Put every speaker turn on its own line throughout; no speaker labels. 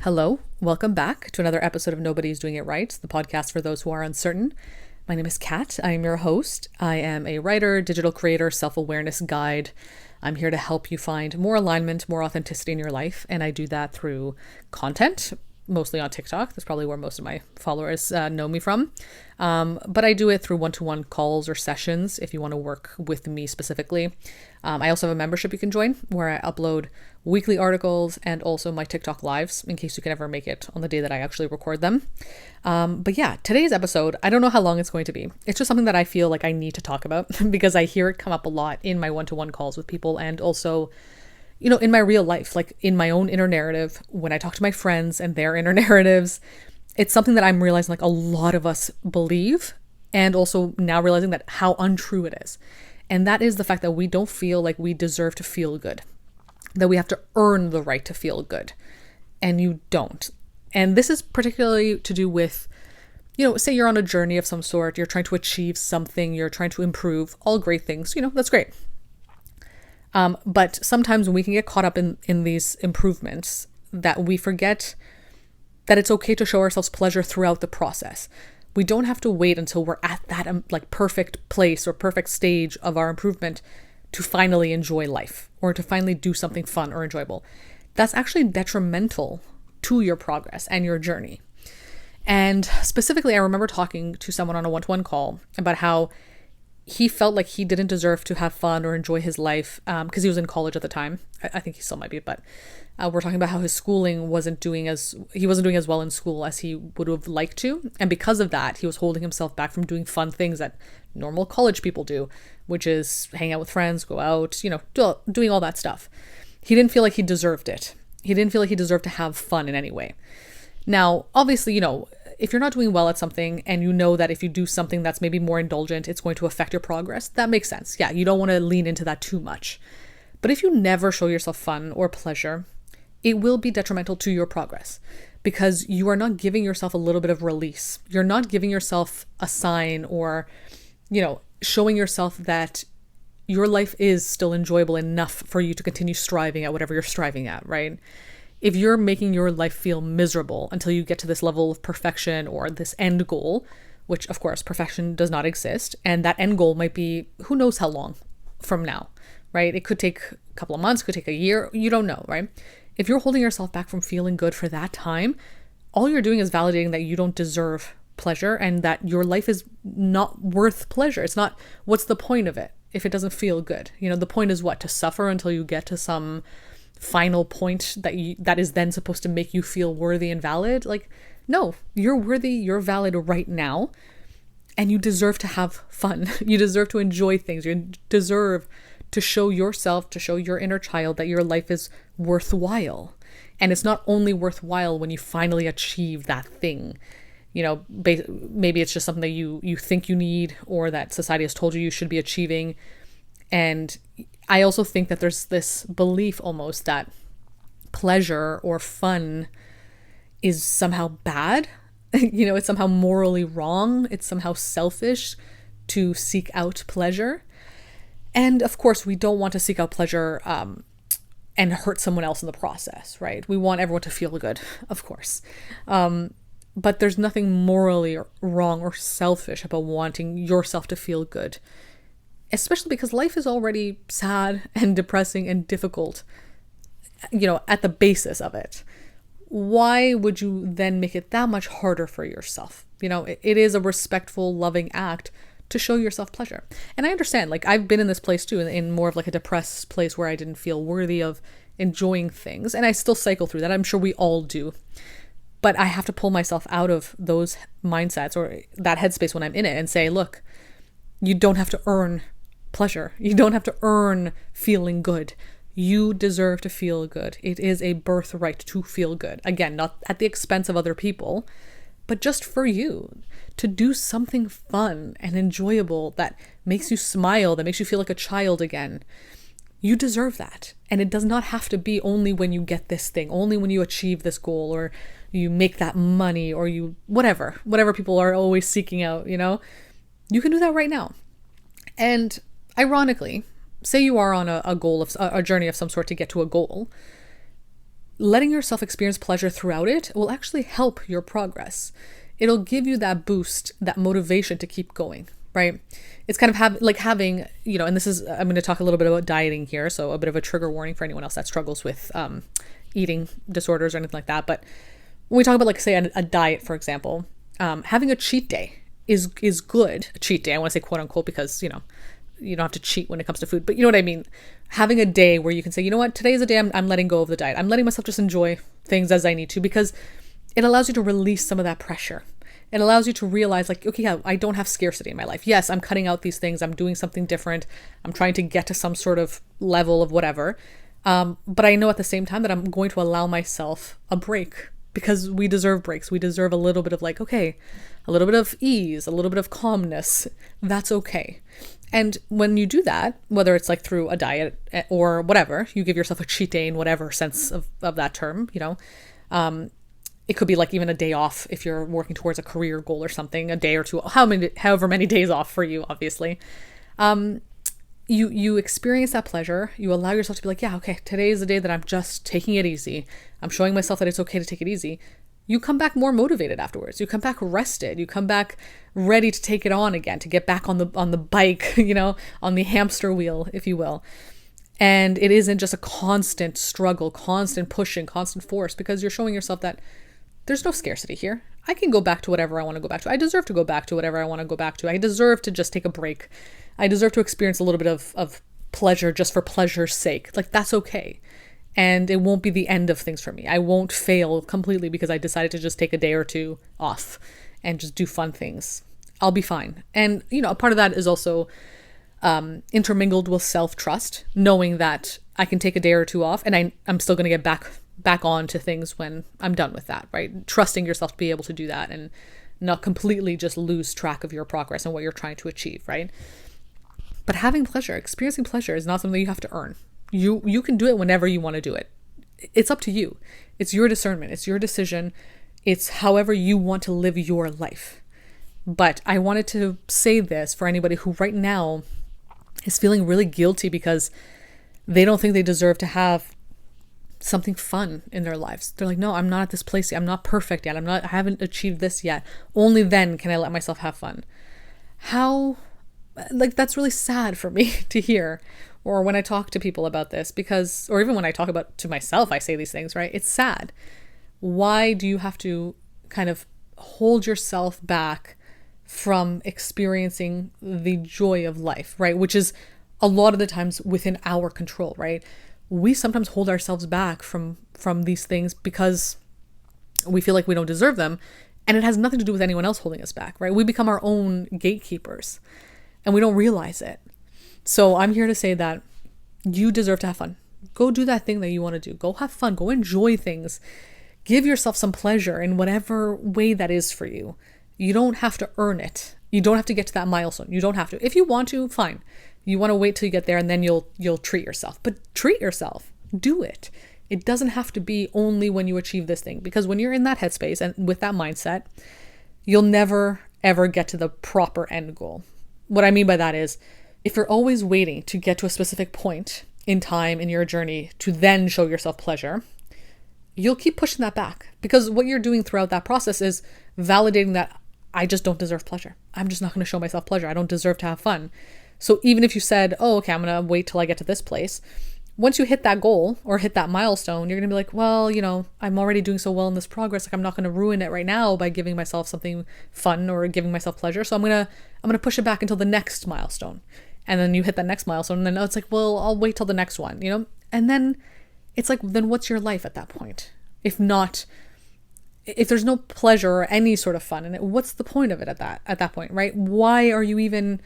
Hello, welcome back to another episode of Nobody's Doing It Right, the podcast for those who are uncertain. My name is Kat. I am your host. I am a writer, digital creator, self-awareness guide. I'm here to help you find more alignment, more authenticity in your life, and I do that through content, mostly on TikTok. That's probably where most of my followers know me from. But I do it through one-to-one calls or sessions if you want to work with me specifically. I also have a membership you can join where I upload weekly articles and also my TikTok lives in case you can ever make it on the day that I actually record them. But yeah, today's episode, I don't know how long it's going to be. It's just something that I feel like I need to talk about because I hear it come up a lot in my one-to-one calls with people and also in my real life, like in my own inner narrative, when I talk to my friends and their inner narratives, it's something that I'm realizing like a lot of us believe and also now realizing that how untrue it is. And that is the fact that we don't feel like we deserve to feel good, that we have to earn the right to feel good. And you don't. And this is particularly to do with, say you're on a journey of some sort, you're trying to achieve something, you're trying to improve, all great things, that's great. But sometimes we can get caught up in these improvements that we forget that it's okay to show ourselves pleasure throughout the process. We don't have to wait until we're at that perfect place or perfect stage of our improvement to finally enjoy life or to finally do something fun or enjoyable. That's actually detrimental to your progress and your journey. And specifically, I remember talking to someone on a one-to-one call about how he felt like he didn't deserve to have fun or enjoy his life because he was in college at the time. I think he still might be, but we're talking about how his schooling wasn't doing as well in school as he would have liked to. And because of that, he was holding himself back from doing fun things that normal college people do, which is hang out with friends, go out, doing all that stuff. He didn't feel like he deserved it. He didn't feel like he deserved to have fun in any way. Now, obviously, if you're not doing well at something and you know that if you do something that's maybe more indulgent, it's going to affect your progress, that makes sense. Yeah, you don't want to lean into that too much. But if you never show yourself fun or pleasure, it will be detrimental to your progress because you are not giving yourself a little bit of release. You're not giving yourself a sign or, showing yourself that your life is still enjoyable enough for you to continue striving at whatever you're striving at, right? If you're making your life feel miserable until you get to this level of perfection or this end goal, which of course perfection does not exist, and that end goal might be who knows how long from now, right? It could take a couple of months, could take a year, you don't know, right? If you're holding yourself back from feeling good for that time, all you're doing is validating that you don't deserve pleasure and that your life is not worth pleasure. It's not, what's the point of it if it doesn't feel good? The point is what? To suffer until you get to some final point that is then supposed to make you feel worthy and valid. Like, no, you're worthy, you're valid right now, and you deserve to have fun. You deserve to enjoy things. You deserve to show yourself, to show your inner child that your life is worthwhile. And it's not only worthwhile when you finally achieve that thing. Maybe it's just something that you think you need or that society has told you should be achieving. And I also think that there's this belief almost that pleasure or fun is somehow bad. It's somehow morally wrong. It's somehow selfish to seek out pleasure. And of course, we don't want to seek out pleasure and hurt someone else in the process, right? We want everyone to feel good, of course. But there's nothing morally wrong or selfish about wanting yourself to feel good. Especially because life is already sad and depressing and difficult, at the basis of it. Why would you then make it that much harder for yourself? It is a respectful, loving act to show yourself pleasure. And I understand, I've been in this place too, in more of a depressed place where I didn't feel worthy of enjoying things. And I still cycle through that. I'm sure we all do. But I have to pull myself out of those mindsets or that headspace when I'm in it and say, look, you don't have to earn pleasure. You don't have to earn feeling good. You deserve to feel good. It is a birthright to feel good. Again, not at the expense of other people, but just for you to do something fun and enjoyable that makes you smile, that makes you feel like a child again. You deserve that. And it does not have to be only when you get this thing, only when you achieve this goal or you make that money or you, whatever people are always seeking out, you can do that right now. And ironically, say you are on a goal of a journey of some sort to get to a goal. letting yourself experience pleasure throughout it will actually help your progress. It'll give you that boost, that motivation to keep going, right? It's kind of having, and this is, I'm going to talk a little bit about dieting here. So a bit of a trigger warning for anyone else that struggles with eating disorders or anything like that. But when we talk about, like, say, a diet, for example, having a cheat day is good. A cheat day, I want to say quote unquote, because, you don't have to cheat when it comes to food, but you know what I mean? Having a day where you can say, you know what, today is a day I'm letting go of the diet. I'm letting myself just enjoy things as I need to, because it allows you to release some of that pressure. It allows you to realize, like, okay, yeah, I don't have scarcity in my life. Yes, I'm cutting out these things. I'm doing something different. I'm trying to get to some sort of level of whatever. But I know at the same time that I'm going to allow myself a break, because we deserve breaks. We deserve a little bit of, like, okay, a little bit of ease, a little bit of calmness. That's okay. And when you do that, whether it's like through a diet or whatever, you give yourself a cheat day in whatever sense of that term, it could be like even a day off if you're working towards a career goal or something, a day or two, however many days off for you, obviously. You experience that pleasure. You allow yourself to be like, yeah, okay, today is the day that I'm just taking it easy. I'm showing myself that it's okay to take it easy. You come back more motivated afterwards. You come back rested. You come back ready to take it on again, to get back on the bike, on the hamster wheel, if you will. And it isn't just a constant struggle, constant pushing, constant force, because you're showing yourself that there's no scarcity here. I can go back to whatever I want to go back to. I deserve to go back to whatever I want to go back to. I deserve to just take a break. I deserve to experience a little bit of pleasure just for pleasure's sake. Like, that's okay. And it won't be the end of things for me. I won't fail completely because I decided to just take a day or two off and just do fun things. I'll be fine. And, a part of that is also intermingled with self-trust, knowing that I can take a day or two off and I'm still going to get back on to things when I'm done with that, right? Trusting yourself to be able to do that and not completely just lose track of your progress and what you're trying to achieve, right? But having pleasure, experiencing pleasure is not something you have to earn. You can do it whenever you want to do it. It's up to you. It's your discernment. It's your decision. It's however you want to live your life. But I wanted to say this for anybody who right now is feeling really guilty because they don't think they deserve to have something fun in their lives. They're like, no, I'm not at this place yet. I'm not perfect yet. I haven't achieved this yet. Only then can I let myself have fun. That's really sad for me to hear. Or when I talk to people about this, or even when I talk about to myself, I say these things, right? It's sad. Why do you have to kind of hold yourself back from experiencing the joy of life, right? Which is a lot of the times within our control, right? We sometimes hold ourselves back from these things because we feel like we don't deserve them. And it has nothing to do with anyone else holding us back, right? We become our own gatekeepers and we don't realize it. So I'm here to say that you deserve to have fun. Go do that thing that you want to do. Go have fun. Go enjoy things. Give yourself some pleasure in whatever way that is for you. You don't have to earn it. You don't have to get to that milestone. You don't have to. If you want to, fine. You want to wait till you get there and then you'll treat yourself. But treat yourself. Do it. It doesn't have to be only when you achieve this thing, because when you're in that headspace and with that mindset, you'll never ever get to the proper end goal. What I mean by that is, if you're always waiting to get to a specific point in time in your journey to then show yourself pleasure, you'll keep pushing that back, because what you're doing throughout that process is validating that I just don't deserve pleasure. I'm just not going to show myself pleasure. I don't deserve to have fun. So even if you said, oh, okay, I'm going to wait till I get to this place, once you hit that goal or hit that milestone, you're going to be like, well, I'm already doing so well in this progress. Like, I'm not going to ruin it right now by giving myself something fun or giving myself pleasure. So I'm going to push it back until the next milestone. And then you hit that next milestone, and then it's like, well, I'll wait till the next one, And then it's like, then what's your life at that point? If there's no pleasure or any sort of fun in it, what's the point of it at that point, right? Why are you even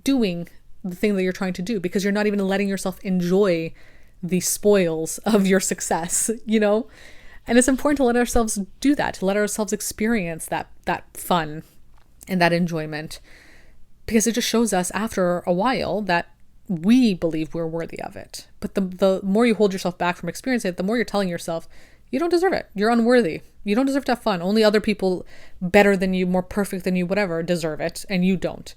doing the thing that you're trying to do? Because you're not even letting yourself enjoy the spoils of your success, And it's important to let ourselves do that, to let ourselves experience that fun and that enjoyment. Because it just shows us after a while that we believe we're worthy of it. But the more you hold yourself back from experiencing it, the more you're telling yourself, you don't deserve it. You're unworthy. You don't deserve to have fun. Only other people better than you, more perfect than you, whatever, deserve it. And you don't.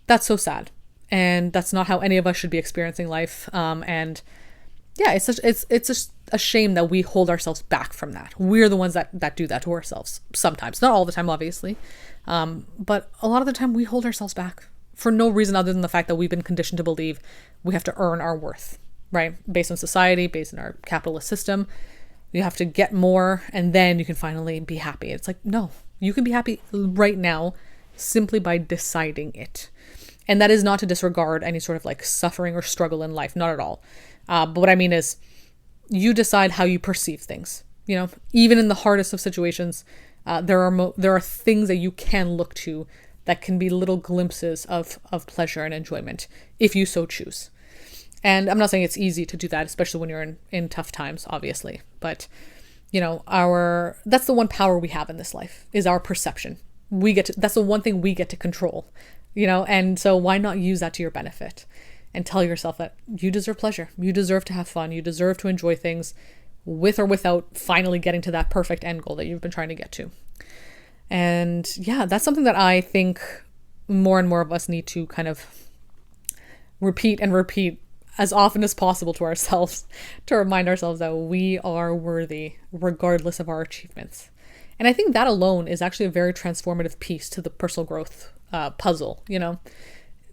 That's so sad. And that's not how any of us should be experiencing life. And yeah, it's just a shame that we hold ourselves back from that. We're the ones that do that to ourselves sometimes, not all the time, obviously, but a lot of the time we hold ourselves back for no reason other than the fact that we've been conditioned to believe we have to earn our worth, right? Based on society, based on our capitalist system, you have to get more and then you can finally be happy. It's like, no, you can be happy right now simply by deciding it. And that is not to disregard any sort of like suffering or struggle in life, not at all. But what I mean is you decide how you perceive things. You know, even in the hardest of situations, there are things that you can look to that can be little glimpses of pleasure and enjoyment if you so choose. And I'm not saying it's easy to do that, especially when you're in tough times, obviously. But, you know, that's the one power we have in this life is our perception. That's the one thing we get to control, you know, and so why not use that to your benefit and tell yourself that you deserve pleasure. You deserve to have fun. You deserve to enjoy things with or without finally getting to that perfect end goal that you've been trying to get to. And yeah, that's something that I think more and more of us need to kind of repeat as often as possible to ourselves to remind ourselves that we are worthy regardless of our achievements. And I think that alone is actually a very transformative piece to the personal growth puzzle, you know,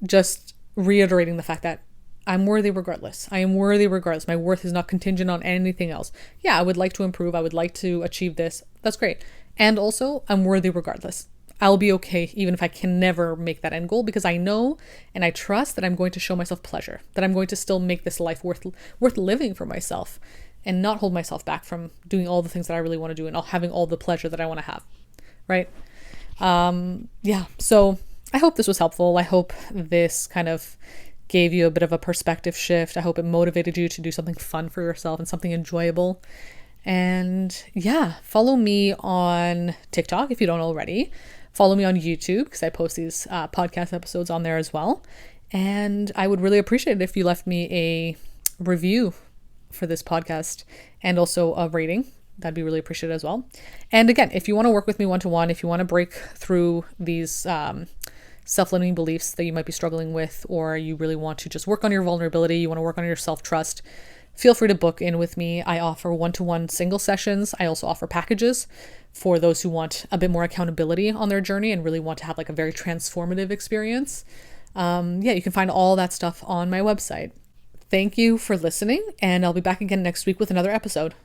just reiterating the fact that I'm worthy regardless. I am worthy regardless. My worth is not contingent on anything else. Yeah, I would like to improve. I would like to achieve this. That's great. And also, I'm worthy regardless. I'll be okay even if I can never make that end goal because I know and I trust that I'm going to show myself pleasure, that I'm going to still make this life worth living for myself and not hold myself back from doing all the things that I really want to do and having all the pleasure that I want to have, right? Yeah, so I hope this was helpful. I hope this kind of gave you a bit of a perspective shift. I hope it motivated you to do something fun for yourself and something enjoyable. And yeah, follow me on TikTok if you don't already. Follow me on YouTube because I post these podcast episodes on there as well. And I would really appreciate it if you left me a review for this podcast and also a rating. That'd be really appreciated as well. And again, if you want to work with me one-to-one, if you want to break through these self-limiting beliefs that you might be struggling with, or you really want to just work on your vulnerability, you want to work on your self-trust, feel free to book in with me. I offer one-to-one single sessions. I also offer packages for those who want a bit more accountability on their journey and really want to have like a very transformative experience. Yeah, you can find all that stuff on my website. Thank you for listening, and I'll be back again next week with another episode.